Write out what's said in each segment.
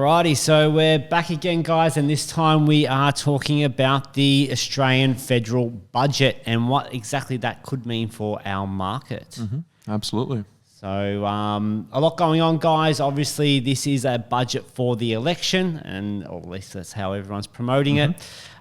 Alrighty, so we're back again, guys, and this time we are talking about the Australian federal budget and what exactly that could mean for our market. Mm-hmm. Absolutely. So a lot going on, guys. Obviously, this is a budget for the election, and or at least that's how everyone's promoting it.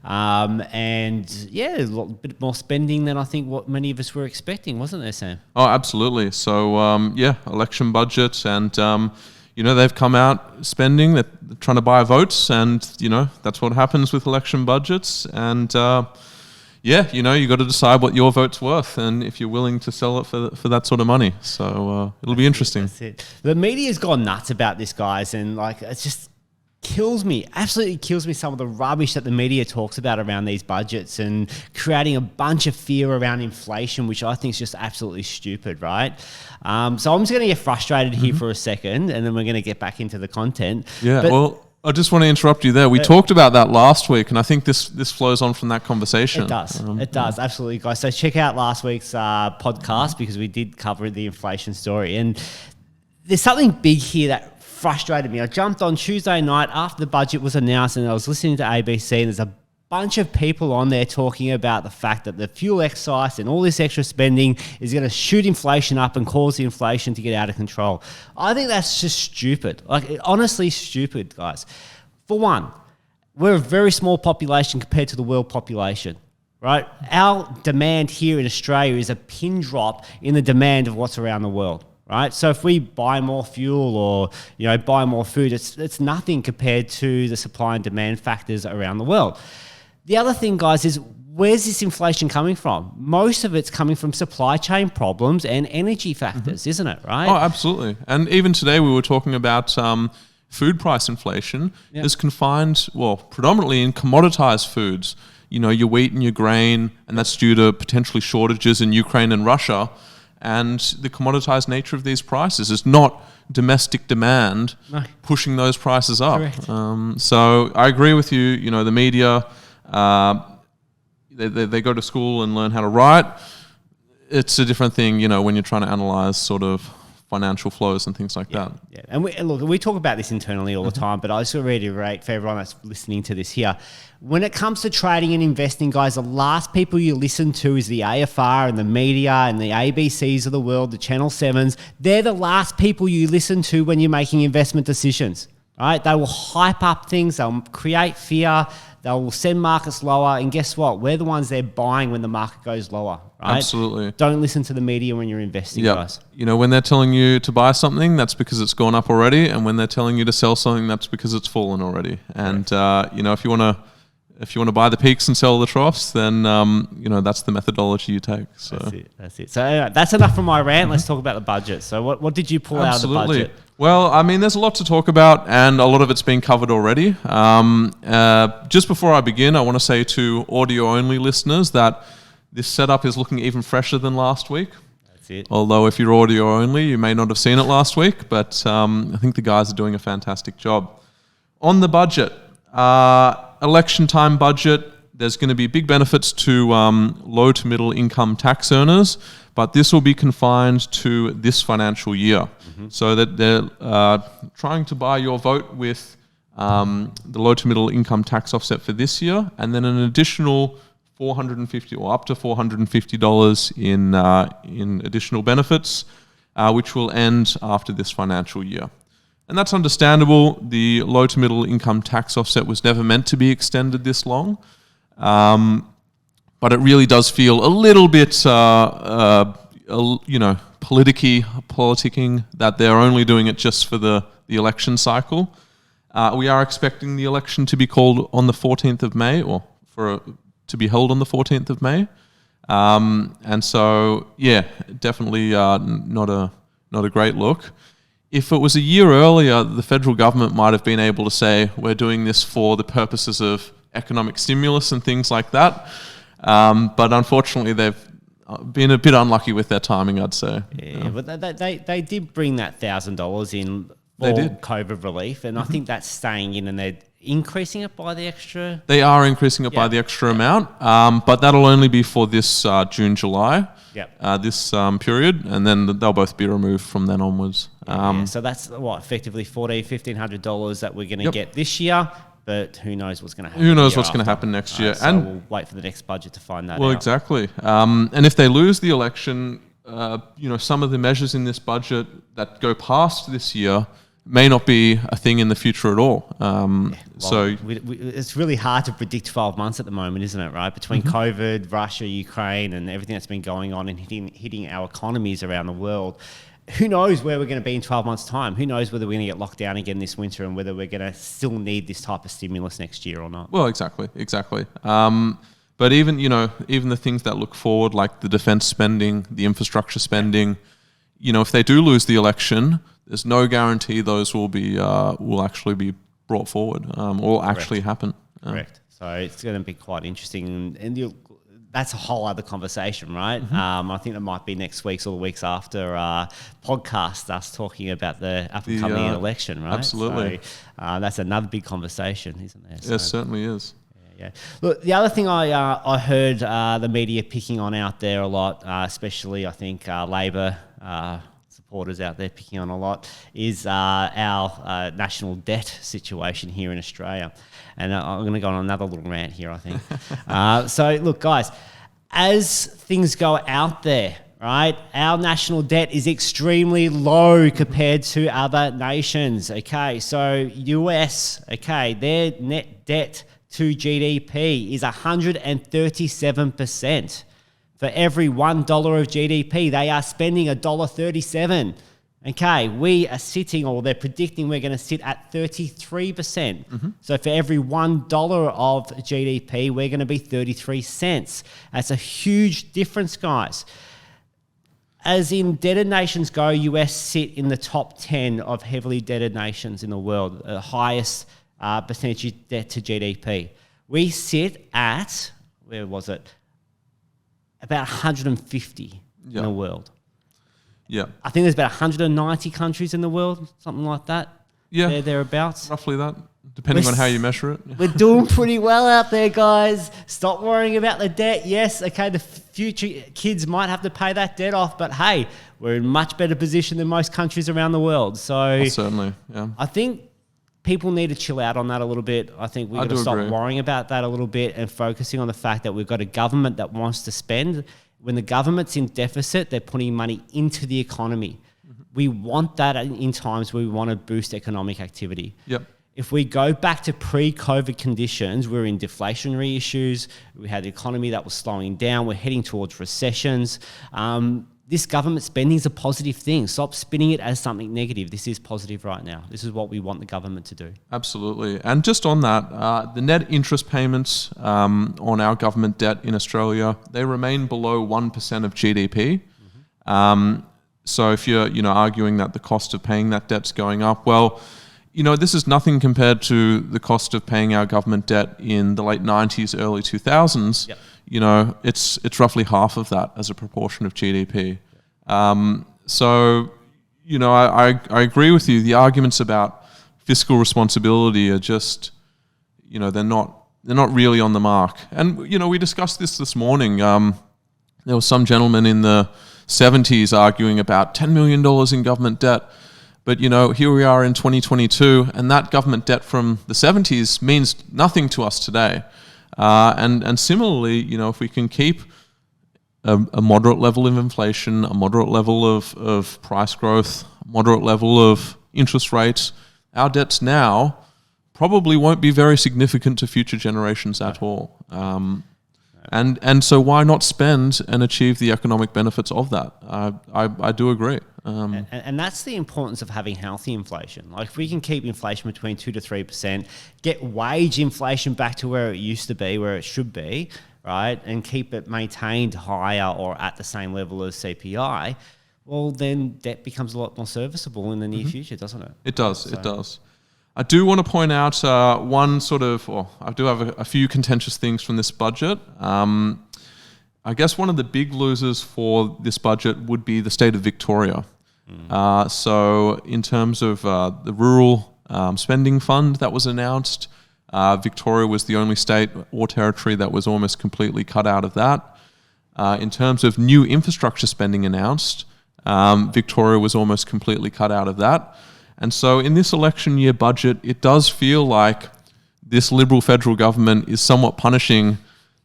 And yeah, a bit more spending than I think what many of us were expecting, wasn't there, Sam? Oh, absolutely. So election budget, and they've come out spending. They're trying to buy votes, and that's what happens with election budgets. And you got to decide what your vote's worth, and if you're willing to sell it for that sort of money. So it'll be interesting. That's it. The media's gone nuts about this, guys, and it just kills me, absolutely kills me, some of the rubbish that the media talks about around these budgets and creating a bunch of fear around inflation, which I think is just absolutely stupid, right? So I'm just going to get frustrated here for a second, and then we're going to get back into the content. Yeah, well, I just want to interrupt you there. We talked about that last week, and I think this flows on from that conversation. It does. It does, absolutely, guys. So check out last week's podcast, because we did cover the inflation story. And there's something big here that frustrated me. I jumped on Tuesday night after the budget was announced, and I was listening to ABC, and there's a bunch of people on there talking about the fact that the fuel excise and all this extra spending is going to shoot inflation up and cause the inflation to get out of control. I think that's just stupid. Honestly stupid, guys. For one, we're a very small population compared to the world population, right? Our demand here in Australia is a pin drop in the demand of what's around the world. Right, so if we buy more fuel or buy more food, it's nothing compared to the supply and demand factors around the world. The other thing, guys, is where's this inflation coming from? Most of it's coming from supply chain problems and energy factors, isn't it? Right? Oh, absolutely. And even today we were talking about food price inflation is confined, predominantly in commoditized foods. Your wheat and your grain, and that's due to potentially shortages in Ukraine and Russia. And the commoditized nature of these prices is not domestic demand pushing those prices up. Correct. So I agree with you. The media, they go to school and learn how to write. It's a different thing, when you're trying to analyze sort of financial flows and things like that. Yeah, and we talk about this internally all the time, but I just want to reiterate for everyone that's listening to this here. When it comes to trading and investing, guys, the last people you listen to is the AFR and the media and the ABCs of the world, the Channel 7s. They're the last people you listen to when you're making investment decisions, right? They will hype up things. They'll create fear. They will send markets lower. And guess what? We're the ones they're buying when the market goes lower, right? Absolutely. Don't listen to the media when you're investing, guys. When they're telling you to buy something, that's because it's gone up already. And when they're telling you to sell something, that's because it's fallen already. And, if you want to buy the peaks and sell the troughs, then, that's the methodology you take. So That's it. So anyway, that's enough from my rant. Let's talk about the budget. So what did you pull out of the budget? Well, there's a lot to talk about, and a lot of it's been covered already. Just before I begin, I want to say to audio-only listeners that this setup is looking even fresher than last week. That's it. Although if you're audio-only, you may not have seen it last week, but I think the guys are doing a fantastic job. On the budget, election time budget, there's going to be big benefits to low to middle income tax earners, but this will be confined to this financial year. So that they're trying to buy your vote with the low to middle income tax offset for this year, and then an additional $450 or up to $450 in additional benefits, which will end after this financial year. And that's understandable. The low to middle income tax offset was never meant to be extended this long. But it really does feel a little bit, politicking that they're only doing it just for the election cycle. We are expecting the election to be called on the 14th of May, or to be held on the 14th of May. And so, definitely not a great look. If it was a year earlier, the federal government might have been able to say, we're doing this for the purposes of economic stimulus and things like that. But unfortunately, they've been a bit unlucky with their timing, I'd say. Yeah, but they did bring that $1,000 in for COVID relief, and I think that's staying in, and increasing it by the extra? They are increasing it by the extra amount, but that'll only be for this June, July, this period, and then they'll both be removed from then onwards. So that's effectively $1,400 that we're going to get this year, but who knows what's going to happen. Who knows what's going to happen next year? So and we'll wait for the next budget to find that out. Well, exactly. And if they lose the election, some of the measures in this budget that go past this year may not be a thing in the future at all. It's really hard to predict 12 months at the moment, isn't it, right? Between COVID, Russia, Ukraine, and everything that's been going on and hitting our economies around the world. Who knows where we're going to be in 12 months' time? Who knows whether we're going to get locked down again this winter and whether we're going to still need this type of stimulus next year or not? Well, exactly. But even the things that look forward, like the defense spending, the infrastructure spending, if they do lose the election, there's no guarantee those will actually be brought forward or will actually happen. Correct. So it's going to be quite interesting, and that's a whole other conversation, right? I think it might be next week's or the weeks after podcast, us talking about the upcoming election, right? Absolutely. So that's another big conversation, isn't there? Yes, certainly is. Yeah. Look, the other thing I heard the media picking on out there a lot, especially I think Labor supporters out there picking on a lot, is our national debt situation here in Australia. And I'm going to go on another little rant here, I think. So look, guys, as things go out there, right, our national debt is extremely low compared to other nations. Okay, so US, their net debt to GDP is 137%. For every $1 of GDP, they are spending $1.37. Okay, we are sitting, or they're predicting we're going to sit at 33%. So for every $1 of GDP, we're going to be 33 cents. That's a huge difference, guys. As indebted nations go, US sit in the top 10 of heavily indebted nations in the world, the highest percentage of debt to GDP. We sit at, where was it? About 150 in the world. Yeah. I think there's about 190 countries in the world, something like that. Yeah. Thereabouts. Roughly that, depending on how you measure it. We're doing pretty well out there, guys. Stop worrying about the debt. Yes, okay, the future kids might have to pay that debt off, but hey, we're in much better position than most countries around the world. So certainly, yeah. I think people need to chill out on that a little bit. I think we've got to stop worrying about that a little bit and focusing on the fact that we've got a government that wants to spend. When the government's in deficit, they're putting money into the economy. We want that in times where we want to boost economic activity. Yep. If we go back to pre-COVID conditions, we're in deflationary issues. We had the economy that was slowing down. We're heading towards recessions. This government spending is a positive thing. Stop spinning it as something negative. This is positive right now. This is what we want the government to do. Absolutely. And just on that, the net interest payments on our government debt in Australia, they remain below 1% of GDP. So if you're arguing that the cost of paying that debt's going up, well, this is nothing compared to the cost of paying our government debt in the late 90s, early 2000s. Yep. It's roughly half of that as a proportion of GDP. So, I agree with you. The arguments about fiscal responsibility are just, they're not really on the mark. And, we discussed this morning. There was some gentleman in the 70s arguing about $10 million in government debt. But, here we are in 2022, and that government debt from the 70s means nothing to us today. And similarly, if we can keep a moderate level of inflation, a moderate level of price growth, a moderate level of interest rates, our debts now probably won't be very significant to future generations at all. And so why not spend and achieve the economic benefits of that? I do agree. And that's the importance of having healthy inflation. Like if we can keep inflation between 2 to 3%, get wage inflation back to where it used to be, where it should be, right, and keep it maintained higher or at the same level as CPI, well, then debt becomes a lot more serviceable in the near future, doesn't it? It does. It does. I do want to point out I do have a few contentious things from this budget. I guess one of the big losers for this budget would be the state of Victoria. So in terms of the rural spending fund that was announced, Victoria was the only state or territory that was almost completely cut out of that. In terms of new infrastructure spending announced, Victoria was almost completely cut out of that. And so in this election year budget, it does feel like this Liberal federal government is somewhat punishing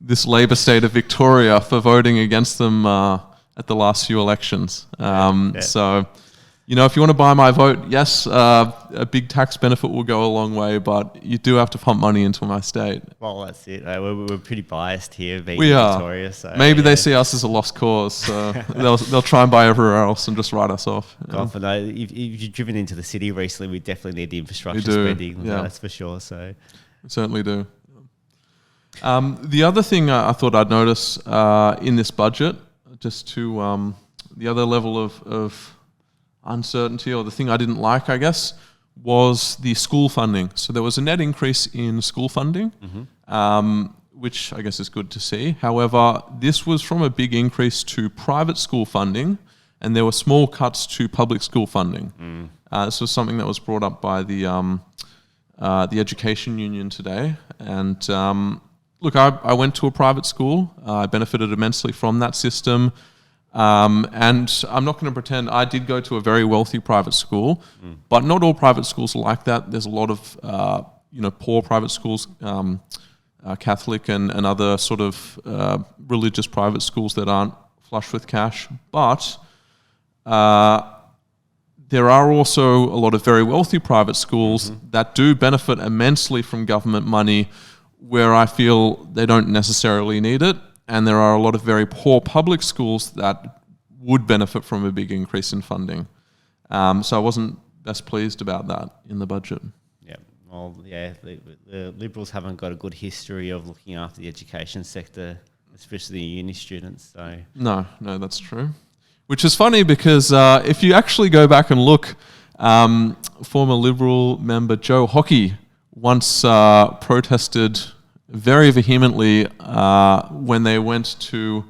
this Labor state of Victoria for voting against them at the last few elections. So, if you want to buy my vote, yes, a big tax benefit will go a long way, but you do have to pump money into my state. Well, that's it. We're pretty biased here being We are. Victoria. So maybe they see us as a lost cause, so they'll try and buy everywhere else and just write us off. God, but no, if you've driven into the city recently, we definitely need the infrastructure We do, spending. yeah. That's for sure. So We certainly do. The other thing I thought I'd notice in this budget, just to the other level of uncertainty, or the thing I didn't like, I guess, was the school funding. So there was a net increase in school funding, which I guess is good to see. However, this was from a big increase to private school funding, and there were small cuts to public school funding. This was something that was brought up by the Education Union today. And look, I went to a private school. I benefited immensely from that system. And I'm not going to pretend I did go to a very wealthy private school, but not all private schools are like that. There's a lot of poor private schools, Catholic and other sort of religious private schools that aren't flush with cash. But there are also a lot of very wealthy private schools that do benefit immensely from government money, where I feel they don't necessarily need it. And there are a lot of very poor public schools that would benefit from a big increase in funding. So I wasn't best pleased about that in the budget. Yeah, well, yeah, the Liberals haven't got a good history of looking after the education sector, especially the uni students. So No, that's true. Which is funny because if you actually go back and look, former Liberal member Joe Hockey once protested very vehemently when they went to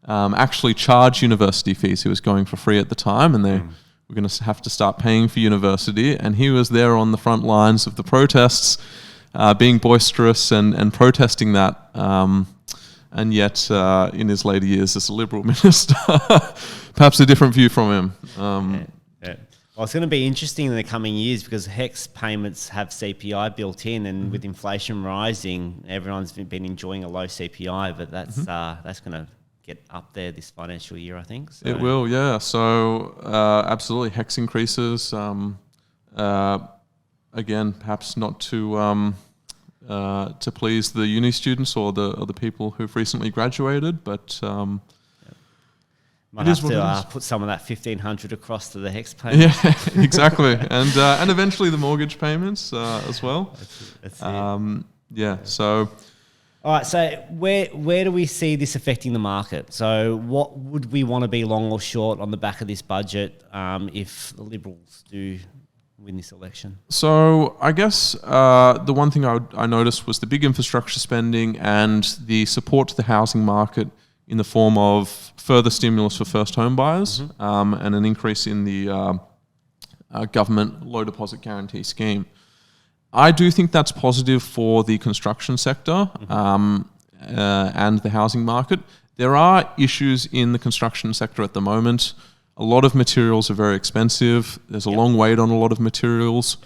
actually charge university fees. He was going for free at the time, and they were going to have to start paying for university. And he was there on the front lines of the protests, being boisterous and protesting that. And yet, in his later years as a Liberal minister, perhaps a different view from him. Well, it's going to be interesting in the coming years because HEX payments have CPI built in, and with inflation rising, everyone's been enjoying a low CPI, but that's going to get up there this financial year, I think. So. It will, yeah. So absolutely, HEX increases. Again, perhaps not to please the uni students or the people who've recently graduated, but. Might have to put some of that 1,500 across to the HEX payment. Yeah, exactly, and eventually the mortgage payments as well. That's it. Yeah. So, all right. So where do we see this affecting the market? So what would we want to be long or short on the back of this budget if the Liberals do win this election? So I guess the one thing I noticed was the big infrastructure spending and the support to the housing market in the form of further stimulus for first home buyers and an increase in the government low deposit guarantee scheme. I do think that's positive for the construction sector and the housing market. There are issues in the construction sector at the moment. A lot of materials are very expensive. There's a long wait on a lot of materials.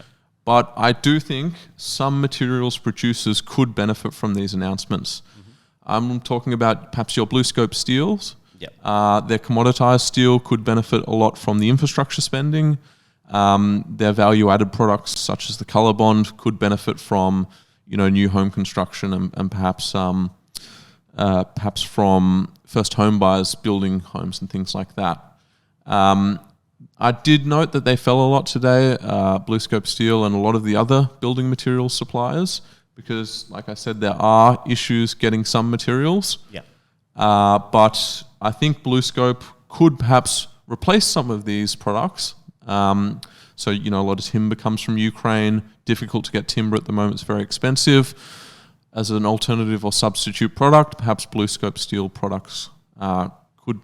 But I do think some materials producers could benefit from these announcements. I'm talking about perhaps your BlueScope steels. Their commoditized steel could benefit a lot from the infrastructure spending. Their value-added products, such as the colour bond, could benefit from new home construction and perhaps from first home buyers building homes and things like that. I did note that they fell a lot today, BlueScope Steel and a lot of the other building materials suppliers, because, like I said, there are issues getting some materials. But I think BlueScope could perhaps replace some of these products. So, a lot of timber comes from Ukraine. Difficult to get timber at the moment. It's very expensive. As an alternative or substitute product, perhaps BlueScope Steel products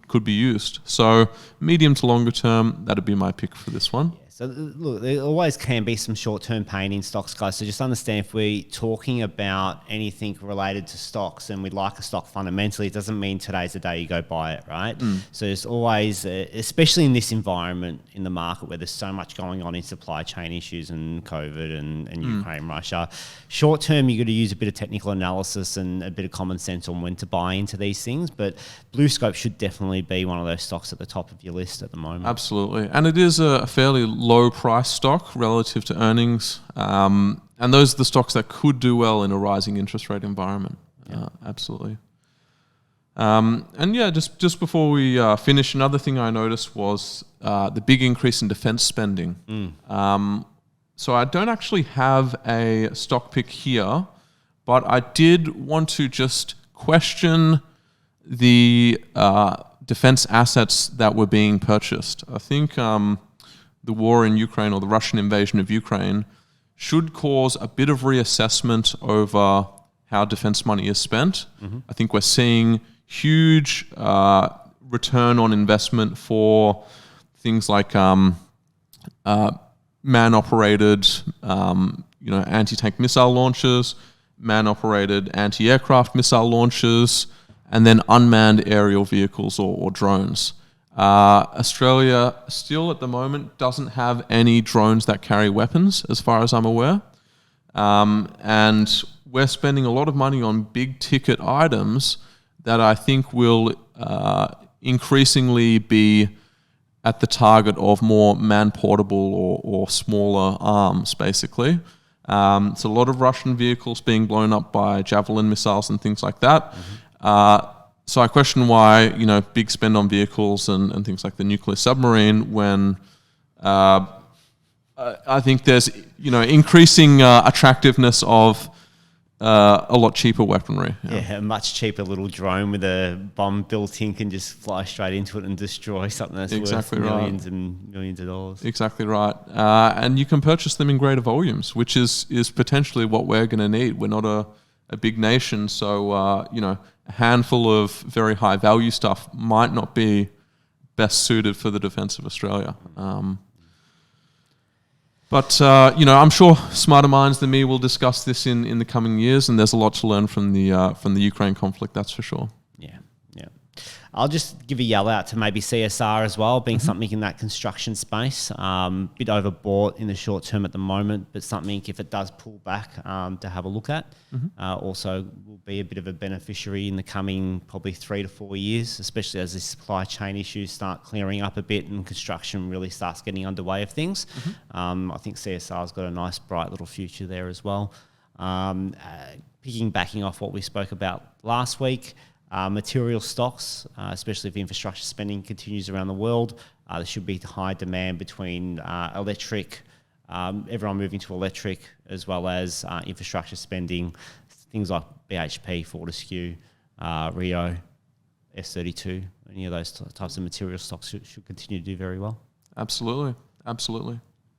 could be used. So medium to longer term, that'd be my pick for this one. So look, there always can be some short-term pain in stocks, guys. So just understand, if we're talking about anything related to stocks and we like a stock fundamentally, it doesn't mean today's the day you go buy it, right? So there's always, especially in this environment in the market where there's so much going on in supply chain issues and COVID and Ukraine, Russia, short-term you got to use a bit of technical analysis and a bit of common sense on when to buy into these things. But BlueScope should definitely be one of those stocks at the top of your list at the moment. Absolutely. And it is a fairly low price stock relative to earnings. And those are the stocks that could do well in a rising interest rate environment. Absolutely. And yeah, just before we finish, another thing I noticed was the big increase in defense spending. So I don't actually have a stock pick here, but I did want to just question the defense assets that were being purchased. I think the war in Ukraine, or the Russian invasion of Ukraine, should cause a bit of reassessment over how defense money is spent. I think we're seeing huge return on investment for things like man-operated anti-tank missile launchers, man-operated anti-aircraft missile launchers, and then unmanned aerial vehicles or drones. Australia still at the moment doesn't have any drones that carry weapons, as far as I'm aware. And we're spending a lot of money on big ticket items that I think will increasingly be at the target of more man-portable or smaller arms, basically. So a lot of Russian vehicles being blown up by Javelin missiles and things like that. So I question why, big spend on vehicles and things like the nuclear submarine, when I think there's, increasing attractiveness of a lot cheaper weaponry. Yeah, a much cheaper little drone with a bomb built in can just fly straight into it and destroy something that's worth millions and millions of dollars. Exactly right. And you can purchase them in greater volumes, which is potentially what we're going to need. We're not a big nation, so, a handful of very high value stuff might not be best suited for the defense of Australia. But I'm sure smarter minds than me will discuss this in the coming years, and there's a lot to learn from the Ukraine conflict, that's for sure. Yeah. I'll just give a yell out to maybe CSR as well, being something in that construction space. Bit overbought in the short term at the moment, but something, if it does pull back, to have a look at. Also will be a bit of a beneficiary in the coming probably 3 to 4 years, especially as the supply chain issues start clearing up a bit and construction really starts getting underway of things. I think CSR's got a nice bright little future there as well. Backing off what we spoke about last week, material stocks, especially if infrastructure spending continues around the world, there should be high demand between electric, everyone moving to electric, as well as infrastructure spending, things like BHP, Fortescue, Rio, S32, any of those types of material stocks should continue to do very well. Absolutely.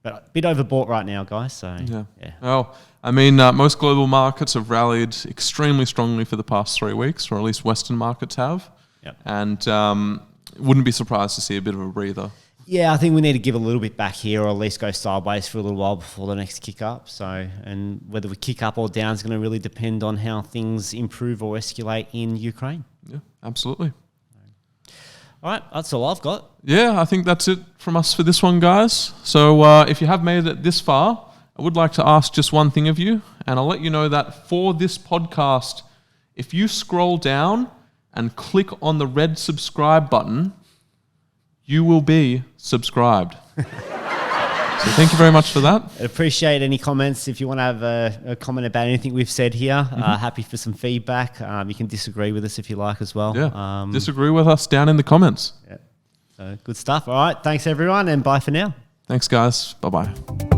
But a bit overbought right now, guys. So yeah. Well, most global markets have rallied extremely strongly for the past 3 weeks, or at least Western markets have. Yep. And wouldn't be surprised to see a bit of a breather. Yeah, I think we need to give a little bit back here, or at least go sideways for a little while before the next kick up. So, and whether we kick up or down is going to really depend on how things improve or escalate in Ukraine. Yeah, absolutely. All right, that's all I've got. Yeah, I think that's it from us for this one, guys. So if you have made it this far, I would like to ask just one thing of you, and I'll let you know that for this podcast, if you scroll down and click on the red subscribe button, you will be subscribed. So thank you very much for that. I appreciate any comments. If you want to have a comment about anything we've said here, happy for some feedback. You can disagree with us if you like as well. Yeah, disagree with us down in the comments. Yeah. So good stuff. All right. Thanks, everyone, and bye for now. Thanks, guys. Bye-bye.